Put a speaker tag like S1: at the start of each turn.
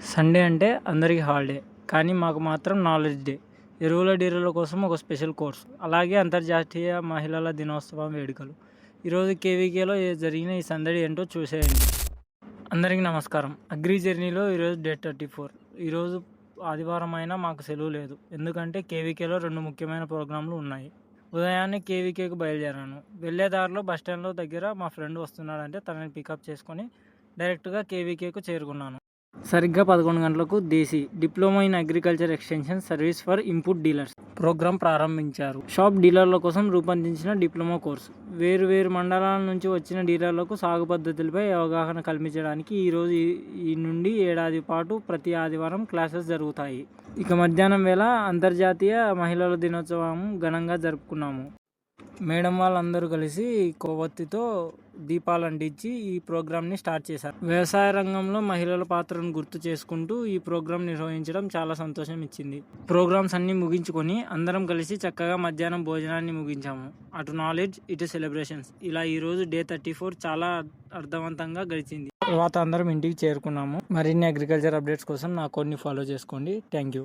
S1: Sunday అంటే అందరికీ holiday, కానీ మాకు మాత్రం నాలెడ్జ్ డే. ఎరువుల డీలర్ల కోసం ఒక స్పెషల్ కోర్స్, అలాగే అంతర్జాతీయ మహిళల దినోత్సవం వేడుకలు. ఈరోజు కేవీకేలో జరిగిన ఈ సందడి ఏంటో చూసేయండి. అందరికీ నమస్కారం. అగ్రి జర్నీలో ఈరోజు డే 34. ఈరోజు ఆదివారం అయినా మాకు సెలవు లేదు, ఎందుకంటే కేవీకేలో 2 ముఖ్యమైన ప్రోగ్రాంలు ఉన్నాయి. ఉదయాన్నే కేవీకేకు బయలుదేరాను. వెళ్ళే దారిలో బస్టాండ్లో దగ్గర మా ఫ్రెండ్ వస్తున్నాడంటే తనని పికప్ చేసుకొని డైరెక్ట్గా కేవీకేకు చేరుకున్నాను. సరిగ్గా 11 గంటలకు DAESI diploma in agriculture extension service for input dealers program ప్రారంభించారు. షాప్ డీలర్ల కోసం రూపొందించిన డిప్లొమా కోర్సు. వేరు మండలాల నుంచి వచ్చిన డీలర్లకు సాగు పద్ధతులపై అవగాహన కల్పించడానికి ఈరోజు ఈ నుండి ఏడాది పాటు ప్రతి ఆదివారం క్లాసెస్ జరుగుతాయి. ఇక మధ్యాహ్నం వేళ అంతర్జాతీయ మహిళల దినోత్సవం ఘనంగా జరుపుకున్నాము. మేడం వాళ్ళందరూ కలిసి కొవ్వొత్తితో దీపాలు అంటించి ఈ ప్రోగ్రామ్ని స్టార్ట్ చేశారు. వ్యవసాయ రంగంలో మహిళల పాత్రను గుర్తు చేసుకుంటూ ఈ ప్రోగ్రాం నిర్వహించడం చాలా సంతోషం ఇచ్చింది. ప్రోగ్రామ్స్ అన్ని ముగించుకొని అందరం కలిసి చక్కగా మధ్యాహ్నం భోజనాన్ని ముగించాము. అటు నాలెడ్జ్, ఇటు సెలబ్రేషన్స్. ఇలా ఈరోజు డే 34 చాలా అర్థవంతంగా గడిచింది. తర్వాత అందరం ఇంటికి చేరుకున్నాము. మరిన్ని అగ్రికల్చర్ అప్డేట్స్ కోసం నా కోడ్ని ఫాలో చేసుకోండి. Thank you.